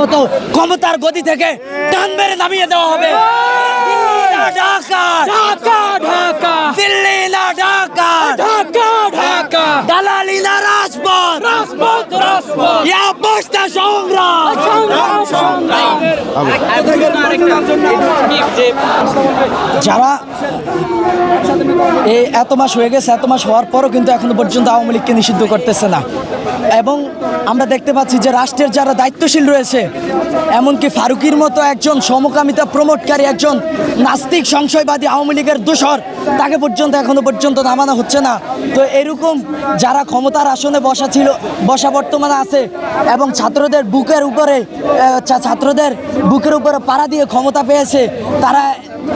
মতো ক্ষমতার গদি থেকে টান মেরে নামিয়ে দেওয়া হবে। ঢাকা ঢাকা ঢাকা, দিল্লি না ঢাকা ঢাকা ঢাকা, দালালি না রাজপথ রাজপথ রাজপথ, ইয়া বস্তা সংগ্রাম সংগ্রাম। যারা এই এত মাস হয়ে গেছে, এত মাস হওয়ার পরও কিন্তু এখনো পর্যন্ত আওয়ামী লীগকে নিষিদ্ধ করতেছে না। এবং আমরা দেখতে পাচ্ছি যে রাষ্ট্রের যারা দায়িত্বশীল রয়েছে, এমনকি ফারুকির মতো একজন সমকামিতা প্রমোটকারী, একজন নাস্তিক সংশয়বাদী আওয়ামী লীগের দোসর, তাকে পর্যন্ত এখনো পর্যন্ত নামানো হচ্ছে না। তো এরকম যারা ক্ষমতার আসনে বসা বর্তমানে আছে এবং ছাত্রদের বুকের উপরে পাড়া দিয়ে ক্ষমতা পেয়েছে,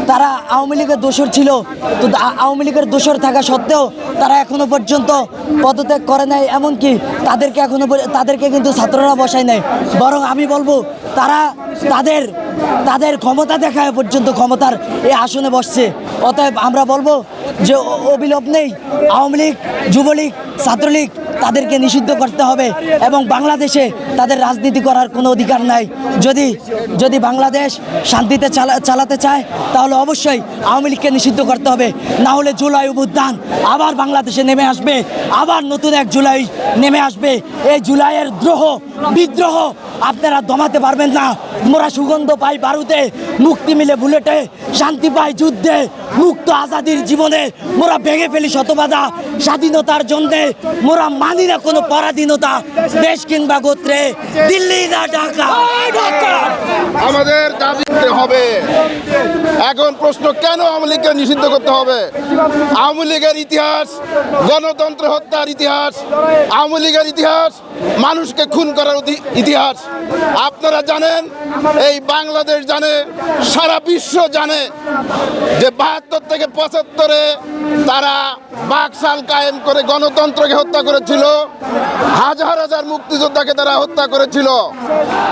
তারা আওয়ামী লীগের দোসর ছিল। তো আওয়ামী লীগের দোসর থাকা সত্ত্বেও তারা এখনো পর্যন্ত পদত্যাগ করে নাই, এমনকি তাদেরকে কিন্তু ছাত্ররা বসায় নাই। বরং আমি বলবো তারা তাদের ক্ষমতা দেখায় পর্যন্ত ক্ষমতার এই আসনে বসছে। অতএব আমরা বলবো যে অবিলম্ব নেই আওয়ামী লীগ, যুবলীগ, ছাত্রলীগ তাদেরকে নিষিদ্ধ করতে হবে এবং বাংলাদেশে তাদের রাজনীতি করার কোনো অধিকার নাই। যদি বাংলাদেশ শান্তিতে চালাতে চায় তাহলে অবশ্যই আওয়ামী লীগকে নিষিদ্ধ করতে হবে। না হলে জুলাই অভ্যুত্থান আবার বাংলাদেশে নেমে আসবে, আবার নতুন এক জুলাই নেমে আসবে। এই জুলাইয়ের বিদ্রোহ আপনারা দমাতে পারবেন না। মোরা সুগন্ধ পাই বারুদে, মুক্তি মিলে বুলেটে, শান্তি পাই যুদ্ধে, মুক্ত আজাদির জীবনে মোরা ভেঙে ফেলি শতবাধা। স্বাধীনতার জন্যে মোরা মানি না কোনো পরাধীনতা, দেশ কিংবা গোত্রে, দিল্লি না ঢাকা। আমাদের দাবি হবে। এখন প্রশ্ন, কেন আওয়ামী লীগকে নিষিদ্ধ করতে হবে? আওয়ামী লীগের ইতিহাস গণতন্ত্র হত্যার ইতিহাস, আওয়ামী লীগের ইতিহাস মানুষকে খুন করার ইতিহাস। আপনারা জানেন, এই বাংলাদেশ জানে, সারা বিশ্ব জানে যে ৭২ থেকে ৭৫-এ তারা বাকশাল কায়েম করে গণতন্ত্রকে হত্যা করেছিল, হাজার হাজার মুক্তিযোদ্ধাকে তারা হত্যা করেছিল।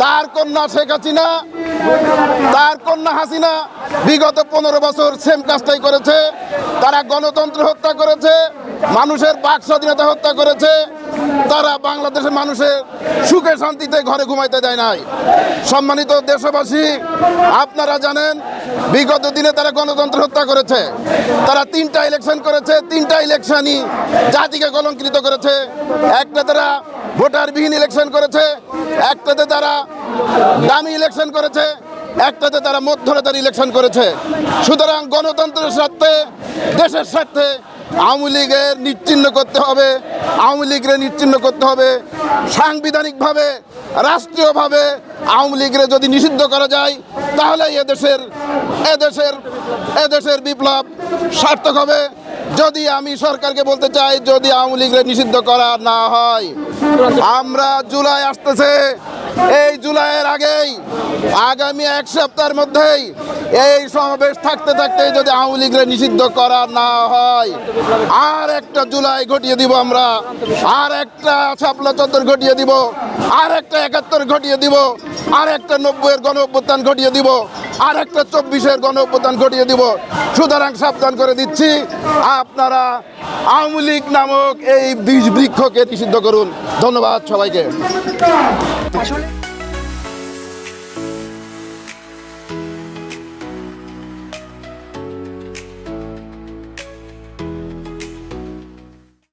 তার কন্যা শেখ হাসিনা, তার কন্যা হাসিনা বিগত 15 বছর সেম কাজটাই করেছে। তারা গণতন্ত্র হত্যা করেছে, মানুষের বাক স্বাধীনতা হত্যা করেছে। তারা বাংলাদেশের মানুষের সুখে শান্তিতে ঘরে ঘুমাইতে দেয় নাই। সম্মানিত দেশবাসী, আপনারা জানেন বিগত দিনে তারা গণতন্ত্র হত্যা করেছে। তারা 3টা ইলেকশন করেছে, 3টা ইলেকশনই জাতিকে কলঙ্কিত করেছে। একটা তারা ভোটারবিহীন ইলেকশন করেছে, একটাতে তারা দামি ইলেকশন করেছে, একটাতে তারা মধ্যরাতের ইলেকশন করেছে। সুতরাং গণতন্ত্রের স্বার্থে, দেশের স্বার্থে আওয়ামী লীগের নিশ্চিহ্ন করতে হবে। আওয়ামী লীগের নিশ্চিহ্ন করতে হবে সাংবিধানিকভাবে, রাষ্ট্রীয়ভাবে। আওয়ামী লীগের যদি নিষিদ্ধ করা যায় তাহলে এদেশের বিপ্লব সার্থক হবে। যদি আমি সরকারকে বলতে চাই, যদি আওয়ামী লীগের নিষিদ্ধ করা না হয়, আমরা জুলাই আসতেছে, এই জুলাইয়ের আগেই আগামী 1 সপ্তাহের মধ্যেই এই সমাবেশ থাকতে যদি আওয়ামী লীগের নিষিদ্ধ করা না হয়, আর একটা জুলাই ঘটিয়ে দিব আমরা, আর একটা শাপলা চত্বর ঘটিয়ে দিব, আর একটা 71 ঘটিয়ে দিব, আর একটা 90-এর গণ অভ্যুত্থান ঘটিয়ে দিব, আর একটা 24-এর গণ অভ্যুত্থান ঘটিয়ে দিব। সুতরাং সাবধান করে দিচ্ছি, আপনারা আওয়ামী লীগ নামক এই বৃক্ষকে নিষিদ্ধ করুন। ধন্যবাদ সবাইকে।